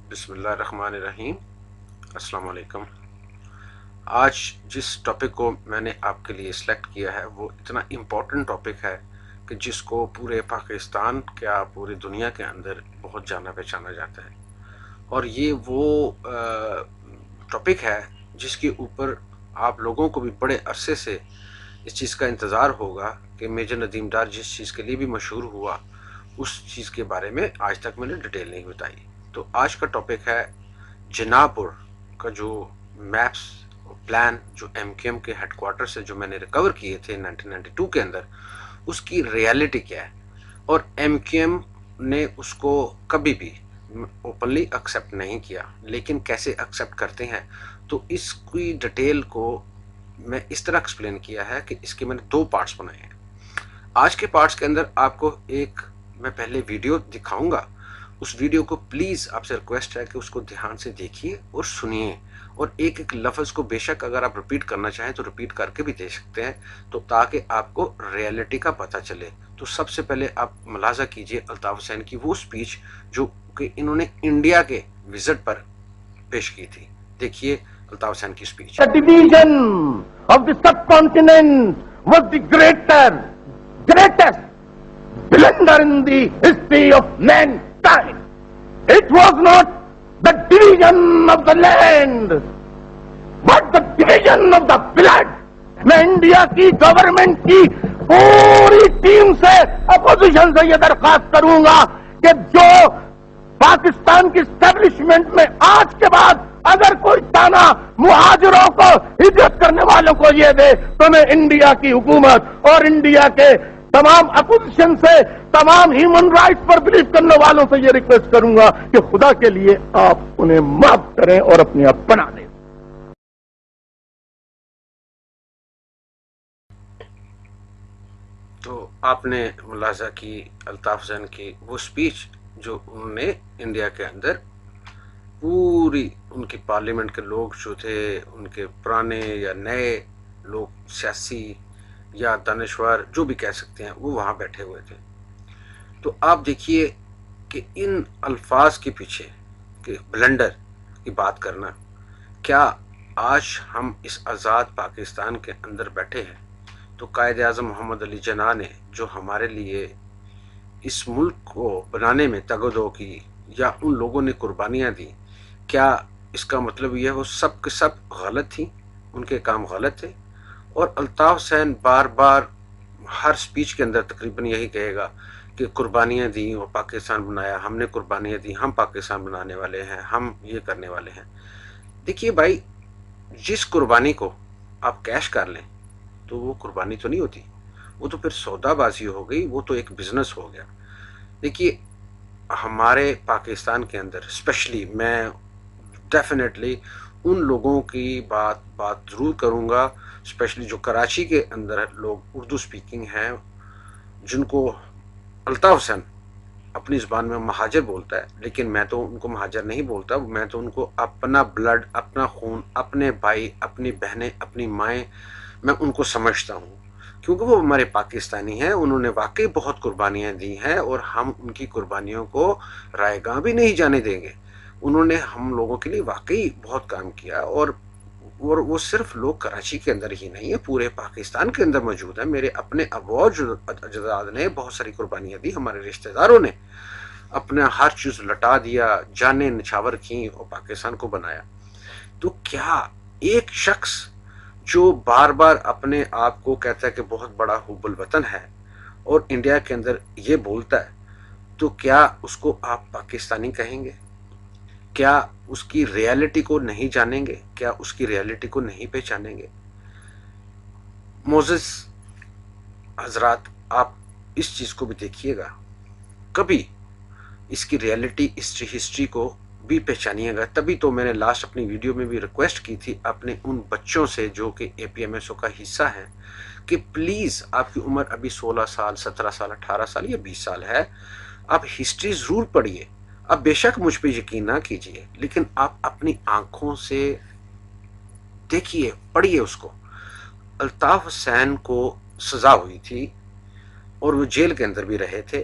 بسم اللہ الرحمن الرحیم۔ السلام علیکم۔ آج جس ٹاپک کو میں نے آپ کے لیے سلیکٹ کیا ہے وہ اتنا امپورٹنٹ ٹاپک ہے کہ جس کو پورے پاکستان کیا پوری دنیا کے اندر بہت جانا پہچانا جاتا ہے، اور یہ وہ ٹاپک ہے جس کے اوپر آپ لوگوں کو بھی بڑے عرصے سے اس چیز کا انتظار ہوگا کہ میجر ندیم ڈار جس چیز کے لیے بھی مشہور ہوا اس چیز کے بارے میں آج تک میں نے ڈیٹیل نہیں بتائی۔ تو آج کا ٹاپک ہے جناح پور کا جو میپس پلان جو ایم کیو ایم کے ہیڈ کوارٹر سے جو میں نے ریکور کیے تھے 1992 کے اندر، اس کی ریالٹی کیا ہے، اور ایم کیو ایم نے اس کو کبھی بھی اوپنلی ایکسیپٹ نہیں کیا، لیکن کیسے ایکسیپٹ کرتے ہیں تو اس کی ڈیٹیل کو میں اس طرح ایکسپلین کیا ہے کہ اس کے میں نے 2 پارٹس بنائے ہیں۔ آج کے پارٹس کے اندر آپ کو ایک میں پہلے ویڈیو دکھاؤں گا، اس ویڈیو کو پلیز آپ سے ریکویسٹ ہے کہ اس کو دھیان سے دیکھیے اور سنیے، اور ایک ایک لفظ کو بے شک اگر آپ ریپیٹ کرنا چاہیں تو ریپیٹ کر کے بھی دے سکتے ہیں، تو تاکہ آپ کو ریالٹی کا پتہ چلے۔ تو سب سے پہلے آپ ملاحظہ کیجئے الطاف حسین کی وہ سپیچ جو کہ انہوں نے انڈیا کے وزٹ پر پیش کی تھی۔ دیکھیے الطاف حسین کی speech. The division of the subcontinent was the greatest blunder in the history of mankind. It was not the division of the land, but the division of the blood. میں India کی government کی پوری team سے opposition سے یہ درخواست کروں گا کہ جو پاکستان کی اسٹیبلشمنٹ میں آج کے بعد اگر کوئی تانا مہاجروں کو ہجرت کرنے والوں کو یہ دے تو میں انڈیا کی حکومت اور انڈیا کے تمام اپوزیشن سے، تمام ہیومن رائٹس پر بلیو کرنے والوں سے یہ ریکویسٹ کروں گا کہ خدا کے لیے آپ انہیں معاف کریں اور اپنے آپ بنا لیں۔ تو آپ نے ملاحظہ کی الطاف حسین کی وہ سپیچ جو انہوں نے انڈیا کے اندر پوری ان کی پارلیمنٹ کے لوگ جو تھے، ان کے پرانے یا نئے لوگ، سیاسی یا دانشور جو بھی کہہ سکتے ہیں، وہ وہاں بیٹھے ہوئے تھے۔ تو آپ دیکھیے کہ ان الفاظ کے پیچھے کہ بلنڈر کی بات کرنا، کیا آج ہم اس آزاد پاکستان کے اندر بیٹھے ہیں تو قائد اعظم محمد علی جناح نے جو ہمارے لیے اس ملک کو بنانے میں تگ و دو کی، یا ان لوگوں نے قربانیاں دی، کیا اس کا مطلب یہ وہ سب کے سب غلط تھیں، ان کے کام غلط تھے؟ اور الطاف حسین بار بار ہر سپیچ کے اندر تقریباً یہی کہے گا کہ قربانیاں دی اور پاکستان بنایا، ہم نے قربانیاں دی، ہم پاکستان بنانے والے ہیں، ہم یہ کرنے والے ہیں۔ دیکھیے بھائی، جس قربانی کو آپ کیش کر لیں تو وہ قربانی تو نہیں ہوتی، وہ تو پھر سودا بازی ہو گئی، وہ تو ایک بزنس ہو گیا۔ دیکھیے ہمارے پاکستان کے اندر اسپیشلی میں ڈیفینیٹلی ان لوگوں کی بات ضرور کروں گا، اسپیشلی جو کراچی کے اندر لوگ اردو سپیکنگ ہیں، جن کو الطاف حسین اپنی زبان میں مہاجر بولتا ہے، لیکن میں تو ان کو مہاجر نہیں بولتا، میں تو ان کو اپنا بلڈ، اپنا خون، اپنے بھائی، اپنی بہنیں، اپنی مائیں، میں ان کو سمجھتا ہوں، کیونکہ وہ ہمارے پاکستانی ہیں، انہوں نے واقعی بہت قربانیاں دی ہیں، اور ہم ان کی قربانیوں کو رائے گاں بھی نہیں جانے دیں گے۔ انہوں نے ہم لوگوں کے لیے واقعی بہت کام کیا، اور وہ صرف لوگ کراچی کے اندر ہی نہیں ہے، پورے پاکستان کے اندر موجود ہے۔ میرے اپنے ابا اجداد نے بہت ساری قربانیاں دی، ہمارے رشتہ داروں نے اپنا ہر چیز لٹا دیا، جانیں نچھاور کی اور پاکستان کو بنایا۔ تو کیا ایک شخص جو بار بار اپنے آپ کو کہتا ہے کہ بہت بڑا حب الوطن ہے اور انڈیا کے اندر یہ بولتا ہے، تو کیا اس کو آپ پاکستانی کہیں گے؟ کیا اس کی ریالٹی کو نہیں جانیں گے؟ کیا اس کی ریالٹی کو نہیں پہچانیں گے؟ معزز حضرات، آپ اس چیز کو بھی دیکھیے گا، کبھی اس کی ریالٹی ہسٹری کو بھی پہچانیے گا۔ تبھی تو میں نے لاسٹ اپنی ویڈیو میں بھی ریکویسٹ کی تھی اپنے ان بچوں سے جو کہ اے پی ایم ایس او کا حصہ ہیں کہ پلیز آپ کی عمر ابھی 16 سال، 17 سال، 18 سال یا 20 سال ہے، آپ ہسٹری ضرور پڑھیے۔ اب بے شک مجھ پہ یقین نہ کیجیے، لیکن آپ اپنی آنکھوں سے دیکھیے، پڑھیے اس کو۔ الطاف حسین کو سزا ہوئی تھی اور وہ جیل کے اندر بھی رہے تھے،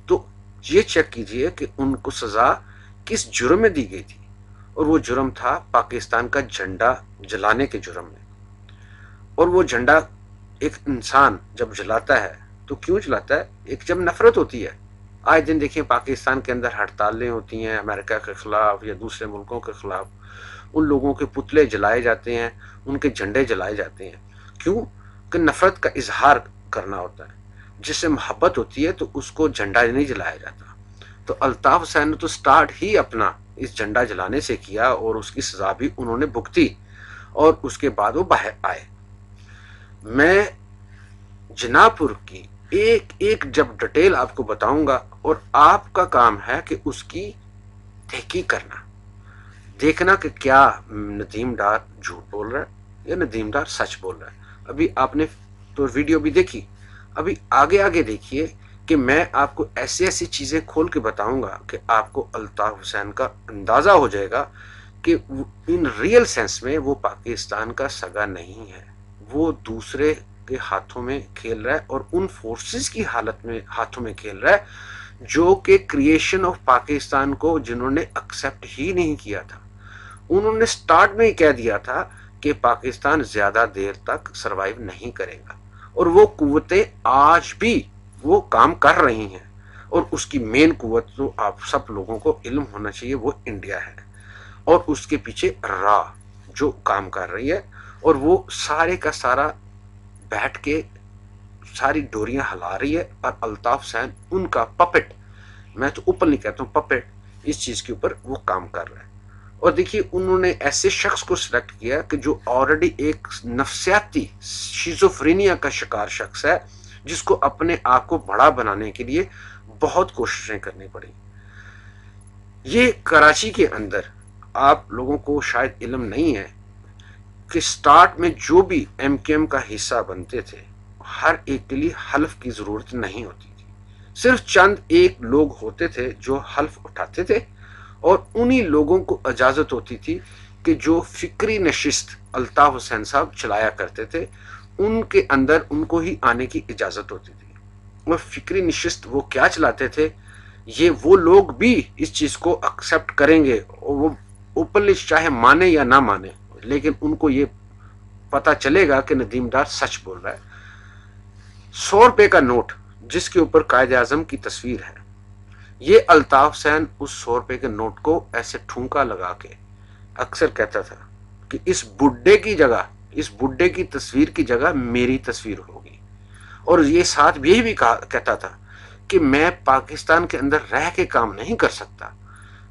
تو یہ چیک کیجئے کہ ان کو سزا کس جرم میں دی گئی تھی، اور وہ جرم تھا پاکستان کا جھنڈا جلانے کے جرم میں. اور وہ جھنڈا ایک انسان جب جلاتا ہے تو کیوں جلاتا ہے؟ ایک جب نفرت ہوتی ہے. آج دن دیکھیں پاکستان کے اندر ہڑتالیں ہوتی ہیں امریکہ کے خلاف یا دوسرے ملکوں کے خلاف، ان لوگوں کے پتلے جلائے جاتے ہیں، ان کے جھنڈے جلائے جاتے ہیں. کیوں؟ کہ نفرت کا اظہار کرنا ہوتا ہے. جس سے محبت ہوتی ہے تو اس کو جھنڈا نہیں جلایا جاتا. تو الطاف حسین نے تو سٹارٹ ہی اپنا اس جھنڈا جلانے سے کیا، اور اس کی سزا بھی انہوں نے بھگتی، اور اس کے بعد وہ باہر آئے. میں جناح پور کی ایک ایک جب ڈیٹیل آپ کو بتاؤں گا، اور آپ کا کام ہے کہ اس کی تحقیق کرنا، دیکھنا کہ کیا ندیم ڈار جھوٹ بول رہا ہے یا ندیم ڈار سچ بول رہا ہے. ابھی آپ نے تو ویڈیو بھی دیکھی، ابھی آگے آگے دیکھیے کہ میں آپ کو ایسی ایسی چیزیں کھول کے بتاؤں گا کہ آپ کو الطاف حسین کا اندازہ ہو جائے گا کہ ان ریئل سینس میں وہ پاکستان کا سگا نہیں ہے، وہ دوسرے کے ہاتھوں میں کھیل رہا ہے، اور ان فورسز کی ہاتھوں میں کھیل رہا ہے جو کہ کریشن آف پاکستان کو جنہوں نے ایکسپٹ ہی نہیں کیا تھا. انہوں نے سٹارٹ میں ہی کہہ دیا تھا کہ پاکستان زیادہ دیر تک سروائیو نہیں کرے گا، اور وہ قوتیں آج بھی وہ کام کر رہی ہیں. اور اس کی مین قوت جو آپ سب لوگوں کو علم ہونا چاہیے وہ انڈیا ہے، اور اس کے پیچھے را جو کام کر رہی ہے، اور وہ سارے کا سارا بیٹھ کے ساری ڈوریاں ہلا رہی ہے. اور الطاف حسین ان کا پپٹ، میں تو اوپن نہیں کہتا ہوں، پپٹ اس چیز کے اوپر وہ کام کر رہا ہے. اور دیکھیے انہوں نے ایسے شخص کو سلیکٹ کیا کہ جو آلریڈی ایک نفسیاتی شیزوفرینیا کا شکار شخص ہے، جس کو اپنے آپ کو بڑا بنانے کے لیے بہت کوششیں کرنی پڑی. یہ کراچی کے اندر آپ لوگوں کو شاید علم نہیں ہے کہ سٹارٹ میں جو بھی ایم کیو ایم کا حصہ بنتے تھے، ہر ایک کے لیے حلف کی ضرورت نہیں ہوتی تھی. صرف چند ایک لوگ ہوتے تھے جو حلف اٹھاتے تھے، اور انہی لوگوں کو اجازت ہوتی تھی کہ جو فکری نشست الطاف حسین صاحب چلایا کرتے تھے ان کے اندر ان کو ہی آنے کی اجازت ہوتی تھی. وہ فکری نشست وہ کیا چلاتے تھے، یہ وہ لوگ بھی اس چیز کو ایکسپٹ کریں گے، اور وہ اوپنلی چاہے مانے یا نہ مانے، لیکن ان کو یہ پتا چلے گا کہ ندیم ڈار سچ بول رہا ہے. 100 روپے کا نوٹ جس کے اوپر قائد اعظم کی تصویر ہے، یہ الطاف حسین اس 100 روپے کے نوٹ کو ایسے ٹھونکا لگا کے اکثر کہتا تھا کہ اس بڈھے کی جگہ، اس بڈھے کی تصویر کی جگہ میری تصویر ہوگی. اور یہ ساتھ یہی بھی کہتا تھا کہ میں پاکستان کے اندر رہ کے کام نہیں کر سکتا،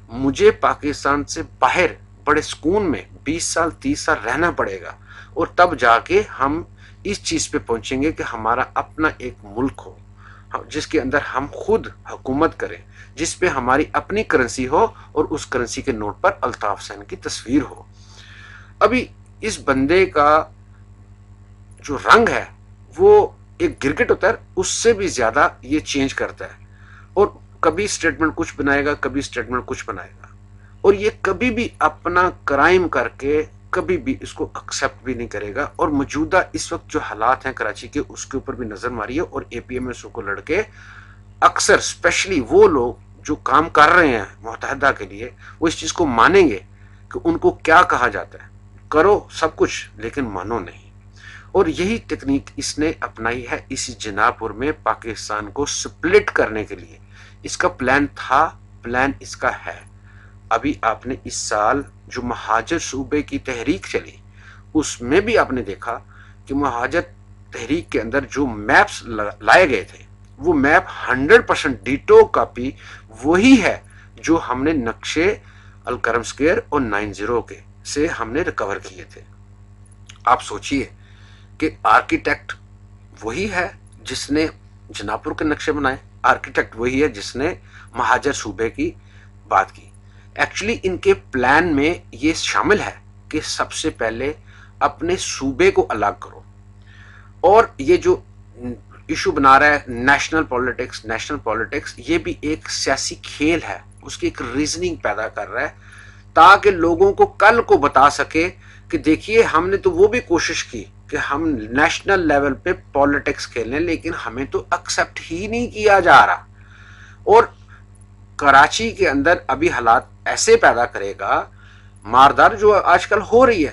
مجھے پاکستان سے باہر بڑے سکون میں 20 سال 30 سال رہنا پڑے گا، اور تب جا کے ہم اس چیز پہ پہنچیں گے کہ ہمارا اپنا ایک ملک ہو جس کے اندر ہم خود حکومت کریں، جس پہ ہماری اپنی کرنسی ہو، اور اس کرنسی کے نوٹ پر الطاف حسین کی تصویر ہو. ابھی اس بندے کا جو رنگ ہے وہ ایک گرگٹ ہوتا ہے، اس سے بھی زیادہ یہ چینج کرتا ہے، اور کبھی سٹیٹمنٹ کچھ بنائے گا، کبھی سٹیٹمنٹ کچھ بنائے گا. اور یہ کبھی بھی اپنا کرائم کر کے کبھی بھی اس کو ایکسپٹ بھی نہیں کرے گا. اور موجودہ اس وقت جو حالات ہیں کراچی کے، اس کے اوپر بھی نظر ماری ہے، اور اے پی ایم ایس او کو لڑکے اکثر اسپیشلی وہ لوگ جو کام کر رہے ہیں متحدہ کے لیے، وہ اس چیز کو مانیں گے کہ ان کو کیا کہا جاتا ہے، کرو سب کچھ لیکن مانو نہیں. اور یہی ٹیکنیک اس نے اپنائی ہے اسی جناح پور میں پاکستان کو سپلٹ کرنے کے لیے. اس کا پلان تھا، پلان اس کا ہے. ابھی آپ نے اس سال جو مہاجر صوبے کی تحریک چلی، اس میں بھی آپ نے دیکھا کہ مہاجر تحریک کے اندر جو میپس لائے گئے تھے، وہ میپ 100% ڈیٹو کاپی وہی ہے جو ہم نے نقشے الکرم سکوئر اور 90 کے سے ہم نے ریکور کیے تھے. آپ سوچئے کہ آرکیٹیکٹ وہی ہے جس نے جناح پور کے نقشے بنائے، آرکیٹیکٹ وہی ہے جس نے مہاجر صوبے کی بات کی. ایکچولی ان کے پلان میں یہ شامل ہے کہ سب سے پہلے اپنے صوبے کو الگ کرو، اور یہ جو ایشو بنا رہا ہے نیشنل پولیٹکس، یہ بھی ایک سیاسی کھیل ہے، اس کی ایک ریزننگ پیدا کر رہا ہے تاکہ لوگوں کو کل کو بتا سکے کہ دیکھیے ہم نے تو وہ بھی کوشش کی کہ ہم نیشنل لیول پہ پولیٹکس کھیلیں، لیکن ہمیں تو ایکسپٹ ہی نہیں کیا جا رہا. اور کراچی کے اندر ابھی حالات ایسے پیدا کرے گا، ماردار جو آج کل ہو رہی ہے،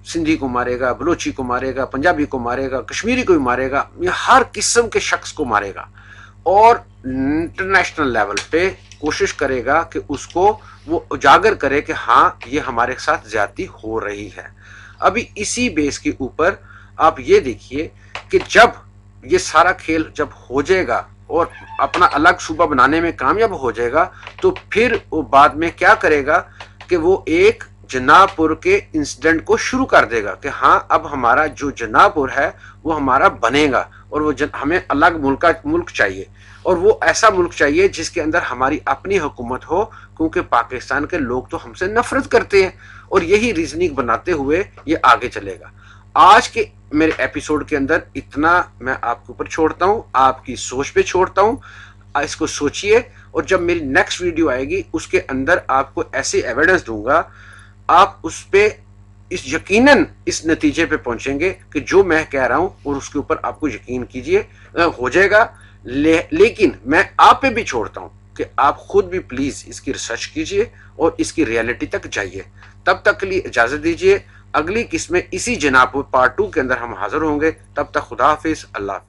سندھی کو مارے گا، بلوچی کو مارے گا، پنجابی کو مارے گا، کشمیری کو بھی مارے گا، یہ ہر قسم کے شخص کو مارے گا، اور انٹرنیشنل لیول پہ کوشش کرے گا کہ اس کو وہ اجاگر کرے کہ ہاں یہ ہمارے ساتھ زیادتی ہو رہی ہے۔ ابھی اسی بیس کے اوپر آپ یہ دیکھیے کہ جب یہ سارا کھیل جب ہو جائے گا اور اپنا الگ صوبہ بنانے میں کامیاب ہو جائے گا، تو پھر وہ بعد میں کیا کرے گا کہ وہ ایک جناح پور کے انسیڈنٹ کو شروع کر دے گا کہ ہاں اب ہمارا جو جناح پور ہے وہ ہمارا بنے گا، اور وہ ہمیں الگ ملک چاہیے، اور وہ ایسا ملک چاہیے جس کے اندر ہماری اپنی حکومت ہو، کیونکہ پاکستان کے لوگ تو ہم سے نفرت کرتے ہیں، اور یہی ریزننگ بناتے ہوئے یہ آگے چلے گا۔ آج کے میرے ایپیسوڈ کے اندر اتنا میں آپ کے اوپر چھوڑتا ہوں، آپ کی سوچ پہ چھوڑتا ہوں، اس کو سوچئے، اور جب میری نیکسٹ ویڈیو آئے گی اس کے اندر آپ کو ایسی ایویڈنس دوں گا، آپ اس پہ یقیناً اس نتیجے پہ پہنچیں گے کہ جو میں کہہ رہا ہوں اور اس کے اوپر آپ کو یقین کیجئے ہو جائے گا۔ لیکن میں آپ پہ بھی چھوڑتا ہوں کہ آپ خود بھی پلیز اس کی ریسرچ کیجئے اور اس کی ریئلٹی تک جائیے۔ تب تک کے لیے اجازت دیجئے، اگلی قسط میں اسی جناح پور پارٹ 2 کے اندر ہم حاضر ہوں گے۔ تب تک خدا حافظ، اللہ حافظ۔